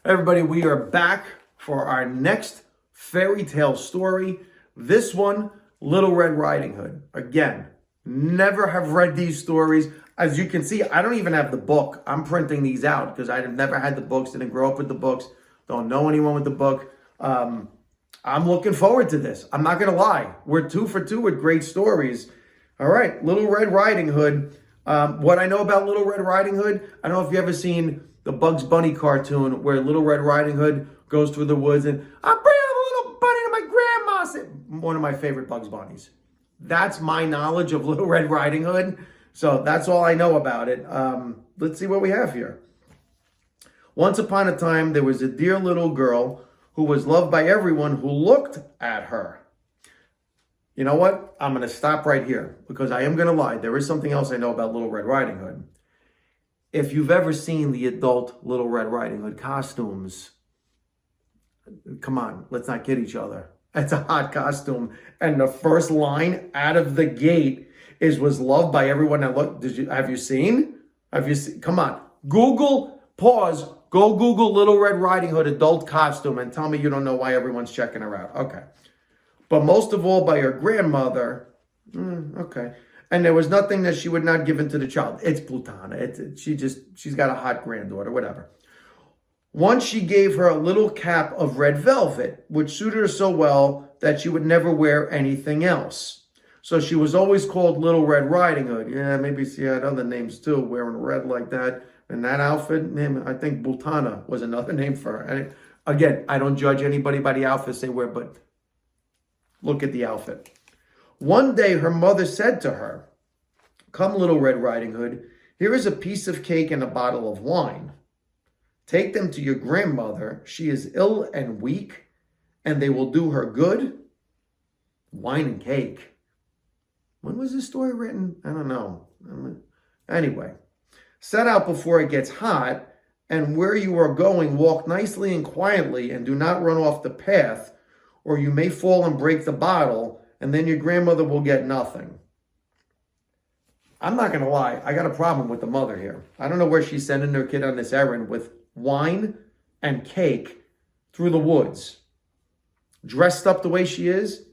Everybody, we are back for our next fairy tale story. This one, Little Red Riding Hood. Again, never have read these stories. As you can see, I don't even have the book. I'm printing these out because I've never had the books, didn't grow up with the books, don't know anyone with the book. I'm looking forward to this. I'm not going to lie. We're 2 for 2 with great stories. All right, Little Red Riding Hood. What I know about Little Red Riding Hood, I don't know if you've ever seen the Bugs Bunny cartoon where Little Red Riding Hood goes through the woods and, "I'll bring a little bunny to my grandma's." One of my favorite Bugs Bunnies. That's my knowledge of Little Red Riding Hood. So that's all I know about it. Let's see what we have here. Once upon a time, there was a dear little girl who was loved by everyone who looked at her. You know what? I'm going to stop right here because I am going to lie. There is something else I know about Little Red Riding Hood. If you've ever seen the adult Little Red Riding Hood costumes, come on, let's not kid each other. It's a hot costume. And the first line out of the gate was loved by everyone that looked. Have you seen? Come on. Google, pause, go Google Little Red Riding Hood adult costume and tell me you don't know why everyone's checking her out. Okay. But most of all by her grandmother. Okay. And there was nothing that she would not give into the child. It's Plutana. She's got a hot granddaughter, whatever. Once she gave her a little cap of red velvet, which suited her so well that she would never wear anything else. So she was always called Little Red Riding Hood. Yeah, maybe she had other names too, wearing red like that. And that outfit, I think Plutana was another name for her. And again, I don't judge anybody by the outfits they wear, but look at the outfit. One day, her mother said to her, "Come, Little Red Riding Hood, here is a piece of cake and a bottle of wine. Take them to your grandmother. She is ill and weak, and they will do her good." Wine and cake. When was this story written? I don't know. Anyway, set out before it gets hot, and where you are going, walk nicely and quietly, and do not run off the path, or you may fall and break the bottle, and then your grandmother will get nothing. I'm not going to lie. I got a problem with the mother here. I don't know where she's sending her kid on this errand with wine and cake through the woods. Dressed up the way she is.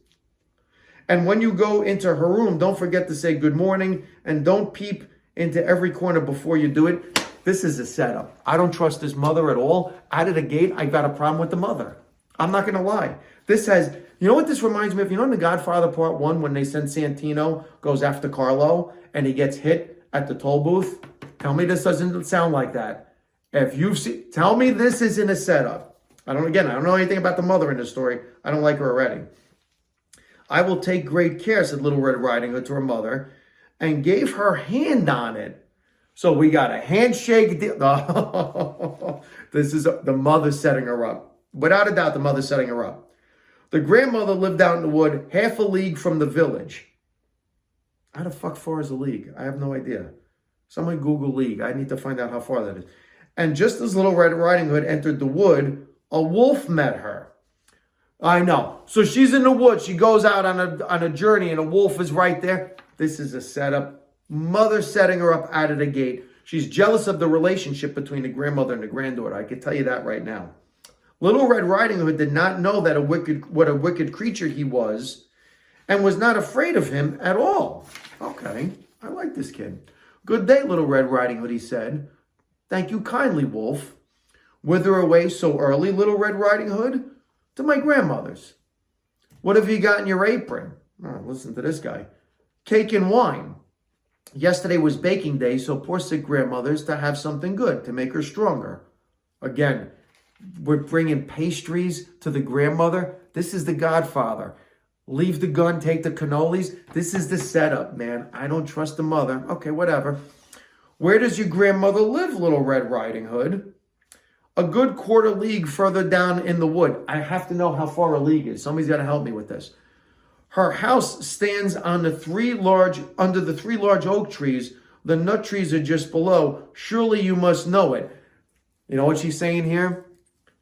And when you go into her room, don't forget to say good morning and don't peep into every corner before you do it. This is a setup. I don't trust this mother at all. Out of the gate, I got a problem with the mother. I'm not going to lie. This has, you know what this reminds me of? You know in The Godfather Part 1 when they send Santino, goes after Carlo, and he gets hit at the toll booth? Tell me this doesn't sound like that. If you've seen, tell me this isn't a setup. I don't know anything about the mother in this story. I don't like her already. "I will take great care," said Little Red Riding Hood to her mother, and gave her hand on it. So we got a handshake deal. This is the mother setting her up. Without a doubt, the mother setting her up. The grandmother lived out in the wood, half a league from the village. How the fuck far is a league? I have no idea. Someone Google league. I need to find out how far that is. And just as Little Red Riding Hood entered the wood, a wolf met her. I know. So she's in the woods. She goes out on a journey and a wolf is right there. This is a setup. Mother setting her up out of the gate. She's jealous of the relationship between the grandmother and the granddaughter. I can tell you that right now. Little Red Riding Hood did not know that what a wicked creature he was and was not afraid of him at all. Okay, I like this kid. "Good day, Little Red Riding Hood," he said. "Thank you kindly, wolf. Whither away so early, Little Red Riding Hood?" "To my grandmother's." "What have you got in your apron?" Oh, listen to this guy. "Cake and wine. Yesterday was baking day, so poor sick grandmother's to have something good to make her stronger." Again, we're bringing pastries to the grandmother. This is the Godfather. Leave the gun, take the cannolis. This is the setup, man. I don't trust the mother. Okay, whatever. "Where does your grandmother live, Little Red Riding Hood?" "A good quarter league further down in the wood." I have to know how far a league is. Somebody's got to help me with this. "Her house stands on under the 3 large oak trees. The nut trees are just below. Surely you must know it." You know what she's saying here?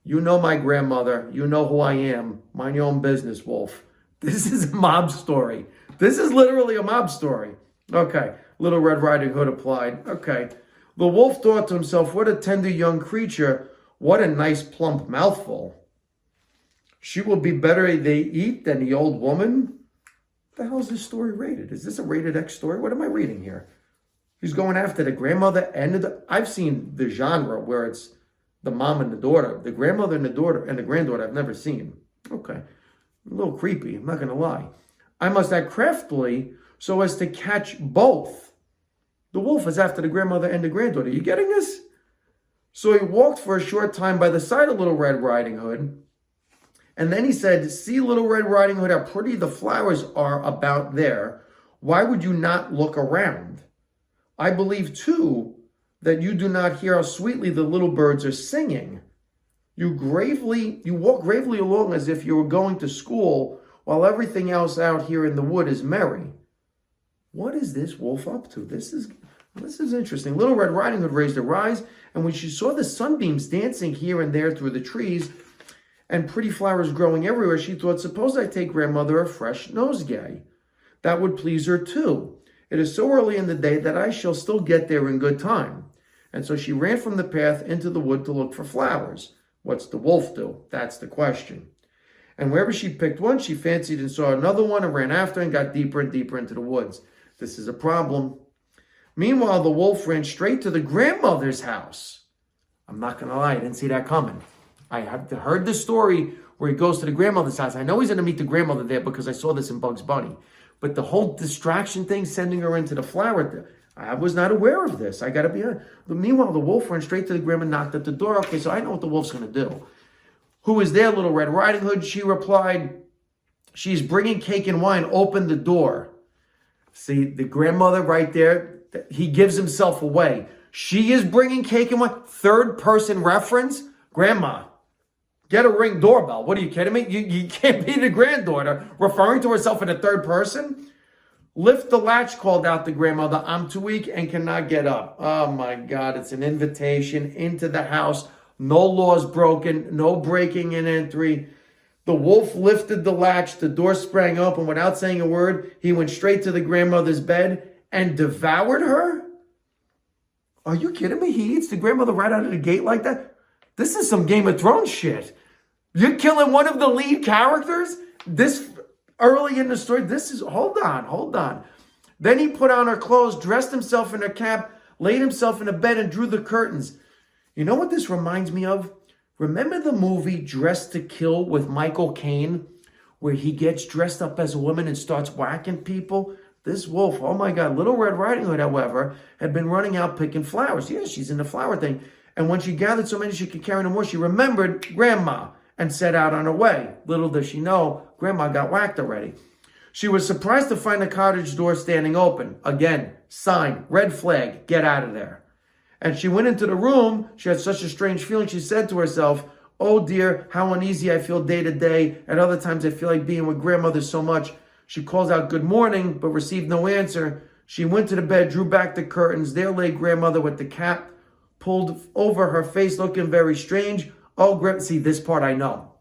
You know my grandmother. You know who I am. Mind your own business, wolf. This is a mob story. This is literally a mob story. Okay, Little Red Riding Hood applied. Okay. The wolf thought to himself, what a tender young creature. What a nice plump mouthful. She will be better they eat than the old woman. What the hell is this story rated? Is this a rated X story? What am I reading here? He's going after the grandmother and I've seen the genre where it's the mom and the daughter. The grandmother and the daughter and the granddaughter I've never seen. Okay. A little creepy, I'm not going to lie. I must act craftily so as to catch both. The wolf is after the grandmother and the granddaughter. You getting this? So he walked for a short time by the side of Little Red Riding Hood. And then he said, see, Little Red Riding Hood, how pretty the flowers are about there. Why would you not look around? I believe, too, that you do not hear how sweetly the little birds are singing. You walk gravely along as if you were going to school, while everything else out here in the wood is merry. What is this wolf up to? This is interesting. Little Red Riding Hood raised her eyes, and when she saw the sunbeams dancing here and there through the trees and pretty flowers growing everywhere, she thought, suppose I take grandmother a fresh nosegay. That would please her too. It is so early in the day that I shall still get there in good time. And so she ran from the path into the wood to look for flowers. What's the wolf do? That's the question. And wherever she picked one, she fancied and saw another one and ran after and got deeper and deeper into the woods. This is a problem. Meanwhile, the wolf ran straight to the grandmother's house. I'm not going to lie, I didn't see that coming. I have heard the story where he goes to the grandmother's house. I know he's going to meet the grandmother there because I saw this in Bugs Bunny. But the whole distraction thing, sending her into the flower, I was not aware of this. I got to be honest. But meanwhile, the wolf ran straight to the grandma, knocked at the door. Okay, so I know what the wolf's going to do. Who is there, Little Red Riding Hood? She replied, she's bringing cake and wine. Open the door. See, the grandmother right there, he gives himself away. She is bringing cake and wine. Third person reference. Grandma, get a Ring doorbell. What are you kidding me? You can't be the granddaughter referring to herself in the third person. Lift the latch, called out the grandmother. I'm too weak and cannot get up. Oh my God, it's an invitation into the house. No laws broken, no breaking and entry. The wolf lifted the latch. The door sprang open without saying a word. He went straight to the grandmother's bed and devoured her. Are you kidding me? He eats the grandmother right out of the gate like that? This is some Game of Thrones shit. You're killing one of the lead characters this early in the story. Hold on. Then he put on her clothes, dressed himself in a cap, laid himself in a bed and drew the curtains. You know what this reminds me of? Remember the movie Dressed to Kill with Michael Caine, where he gets dressed up as a woman and starts whacking people? This wolf, oh my God, Little Red Riding Hood, however, had been running out picking flowers. Yeah, she's in the flower thing. And when she gathered so many she could carry no more, she remembered Grandma and set out on her way. Little does she know, Grandma got whacked already. She was surprised to find the cottage door standing open. Again, sign, red flag, get out of there. And she went into the room. She had such a strange feeling. She said to herself, oh dear, how uneasy I feel day to day. At other times I feel like being with grandmother so much. She calls out good morning, but received no answer. She went to the bed, drew back the curtains. There lay grandmother with the cap pulled over her face, looking very strange. Oh, see, this part I know.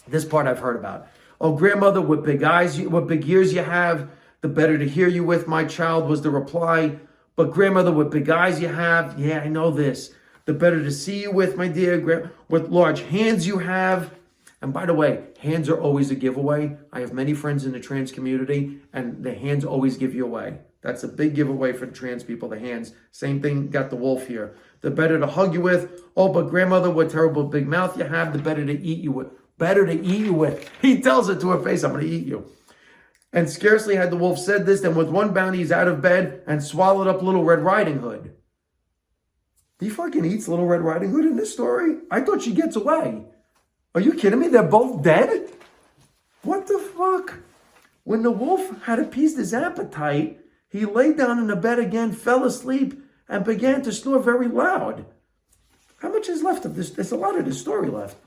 This part I've heard about. Oh, grandmother, what big eyes, what big ears you have, the better to hear you with, my child, was the reply. But grandmother, what big eyes you have, yeah, I know this. The better to see you with, my dear, what large hands you have. And by the way, hands are always a giveaway. I have many friends in the trans community, and the hands always give you away. That's a big giveaway for the trans people, the hands. Same thing, got the wolf here. The better to hug you with. Oh, but grandmother, what terrible big mouth you have, the better to eat you with. Better to eat you with. He tells it to her face, I'm going to eat you. And scarcely had the wolf said this, than with one bound he's out of bed and swallowed up Little Red Riding Hood. He fucking eats Little Red Riding Hood in this story? I thought she gets away. Are you kidding me? They're both dead? What the fuck? When the wolf had appeased his appetite, he lay down in the bed again, fell asleep, and began to snore very loud. How much is left of this? There's a lot of this story left.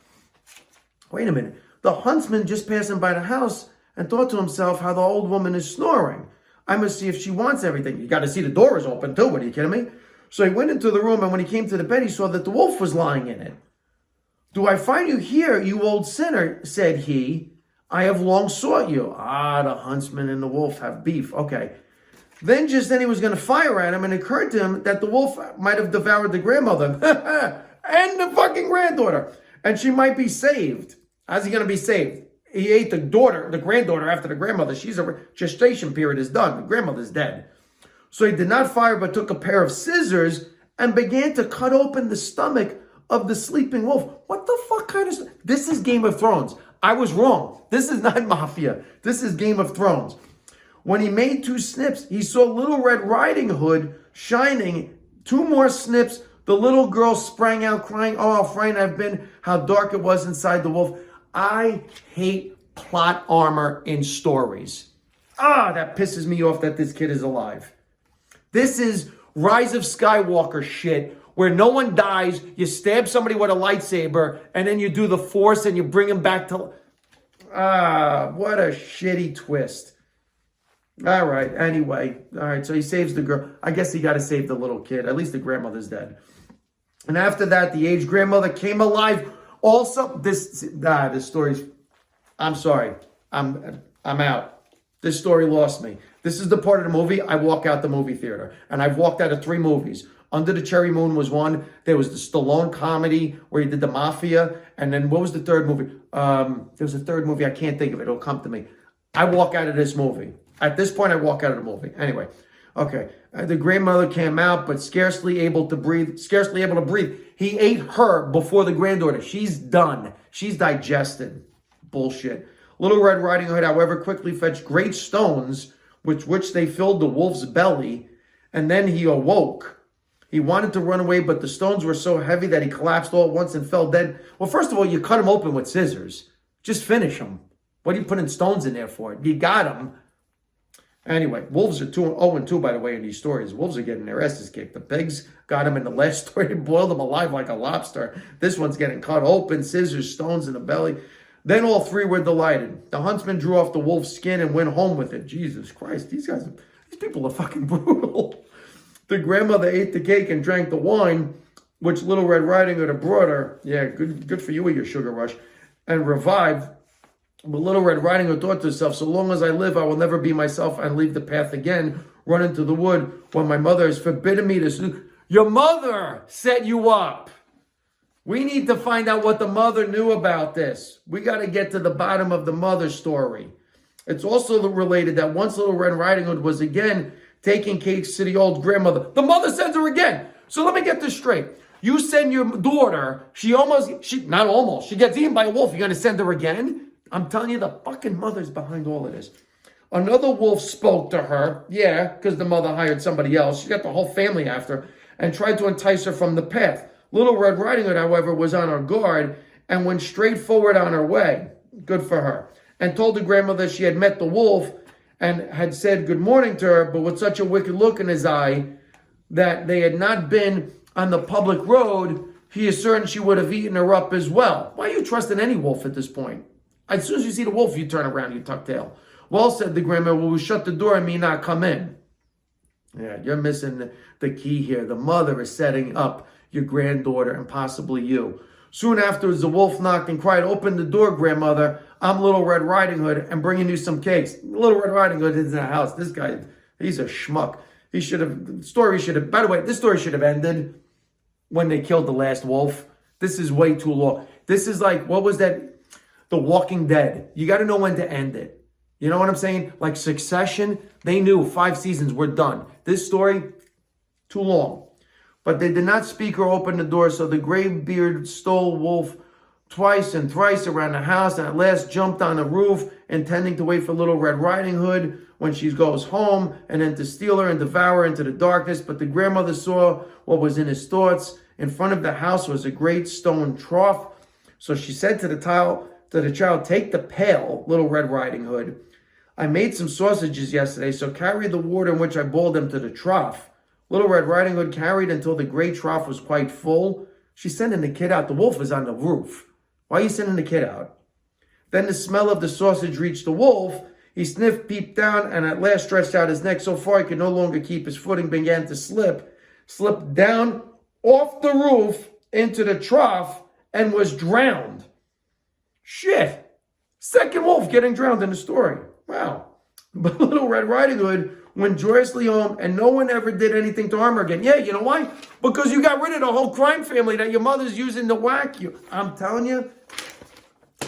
Wait a minute. The huntsman just passing by the house and thought to himself how the old woman is snoring. I must see if she wants everything. You got to see the door is open too. What are you kidding me? So he went into the room, and when he came to the bed, he saw that the wolf was lying in it. Do I find you here, you old sinner, said he. I have long sought you. Ah, the huntsman and the wolf have beef. Okay. Then he was going to fire at him, and it occurred to him that the wolf might have devoured the grandmother. and the fucking granddaughter. And she might be saved. How's he going to be saved? He ate the granddaughter after the grandmother. Her gestation period is done. The grandmother's dead. So he did not fire, but took a pair of scissors and began to cut open the stomach of the sleeping wolf. What the fuck kind of... This is Game of Thrones. I was wrong. This is not Mafia. This is Game of Thrones. When he made 2 snips, he saw Little Red Riding Hood shining. 2 more snips. The little girl sprang out crying, "Oh, how frightened I've been, how dark it was inside the wolf." I hate plot armor in stories. That pisses me off that this kid is alive. This is Rise of Skywalker shit, where no one dies, you stab somebody with a lightsaber, and then you do the Force and you bring him back to... what a shitty twist. All right, anyway. All right, so he saves the girl. I guess he got to save the little kid. At least the grandmother's dead. And after that, the aged grandmother came alive. Also, this story's... I'm sorry. I'm out. This story lost me. This is the part of the movie I walk out the movie theater. And I've walked out of 3 movies. Under the Cherry Moon was one. There was the Stallone comedy where he did the Mafia. And then what was the third movie? There was a third movie. I can't think of it. It'll come to me. I walk out of this movie. At this point, I walk out of the movie. Anyway, okay. The grandmother came out, but scarcely able to breathe. He ate her before the granddaughter. She's done. She's digested. Bullshit. Little Red Riding Hood, however, quickly fetched great stones, which they filled the wolf's belly, and then he awoke. He wanted to run away, but the stones were so heavy that he collapsed all at once and fell dead. Well, first of all, you cut him open with scissors. Just finish him. What are you putting stones in there for? You got him. Anyway, wolves are 0-2, by the way, in these stories. Wolves are getting their asses kicked. The pigs got him in the last story. They boiled him alive like a lobster. This one's getting cut open, scissors, stones in the belly. Then all 3 were delighted. The huntsman drew off the wolf's skin and went home with it. Jesus Christ, these people are fucking brutal. The grandmother ate the cake and drank the wine, which Little Red Riding Hood had brought her. Yeah, good for you with your sugar rush. And revived. But Little Red Riding Hood thought to herself, "So long as I live, I will never be myself and leave the path again, run into the wood when my mother has forbidden me to..." Your mother set you up. We need to find out what the mother knew about this. We got to get to the bottom of the mother story. It's also related that once Little Red Riding Hood was again taking cakes to the old grandmother, the mother sends her again. So let me get this straight. You send your daughter, she gets eaten by a wolf. You're going to send her again? I'm telling you, the fucking mother's behind all of this. Another wolf spoke to her. Yeah, because the mother hired somebody else. She got the whole family after and tried to entice her from the path. Little Red Riding Hood, however, was on her guard and went straight forward on her way. Good for her. And told the grandmother she had met the wolf and had said good morning to her, but with such a wicked look in his eye that they had not been on the public road, he is certain she would have eaten her up as well. Why are you trusting any wolf at this point? As soon as you see the wolf, you turn around, you tuck tail. Well, said the grandmother, "Well, we shut the door and me not come in." Yeah, you're missing the key here. The mother is setting up your granddaughter and possibly you. Soon afterwards, the wolf knocked and cried, "Open the door, grandmother. I'm Little Red Riding Hood and bringing you some cakes." Little Red Riding Hood is in the house. This guy, he's a schmuck. By the way, this story should have ended when they killed the last wolf. This is way too long. This is like, what was that? The Walking Dead. You got to know when to end it. You know what I'm saying? Like Succession, they knew 5 seasons were done. This story, too long. But they did not speak or open the door, so the graybeard stole wolf twice and thrice around the house and at last jumped on the roof, intending to wait for Little Red Riding Hood when she goes home and then to steal her and devour her into the darkness. But the grandmother saw what was in his thoughts. In front of the house was a great stone trough. So she said to the child, "Take the pail, Little Red Riding Hood. I made some sausages yesterday, so carry the water in which I boiled them to the trough." Little Red Riding Hood carried until the great trough was quite full. She's sending the kid out. The wolf is on the roof. Why are you sending the kid out? Then the smell of the sausage reached the wolf. He sniffed, peeped down, and at last stretched out his neck so far he could no longer keep his footing, began to slipped down off the roof into the trough, and was drowned. Shit. Second wolf getting drowned in the story. Wow. But Little Red Riding Hood went joyously home, and no one ever did anything to harm her again. Yeah, you know why? Because you got rid of the whole crime family that your mother's using to whack you. I'm telling you,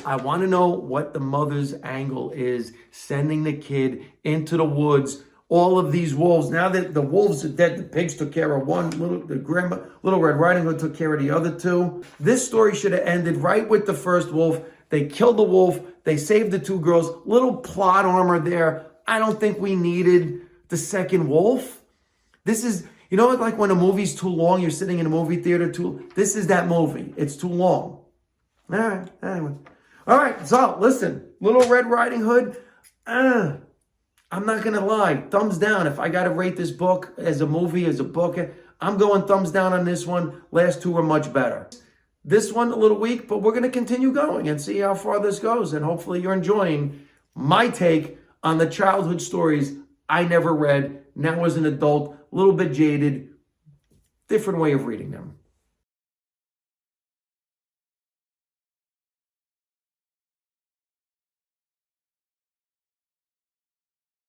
I want to know what the mother's angle is, sending the kid into the woods. All of these wolves. Now that the wolves are dead, the pigs took care of one. Little Red Riding Hood took care of the other two. This story should have ended right with the first wolf. They killed the wolf. They saved the two girls. Little plot armor there. I don't think we needed the second wolf. This is, you know, like when a movie's too long, you're sitting in a movie theater this is that movie. It's too long. All right, anyway. All right, so listen, Little Red Riding Hood, I'm not going to lie, thumbs down. If I got to rate this book as a movie, as a book, I'm going thumbs down on this one. Last two are much better. This one a little weak, but we're going to continue going and see how far this goes. And hopefully you're enjoying my take on the childhood stories I never read, now as an adult, a little bit jaded, different way of reading them.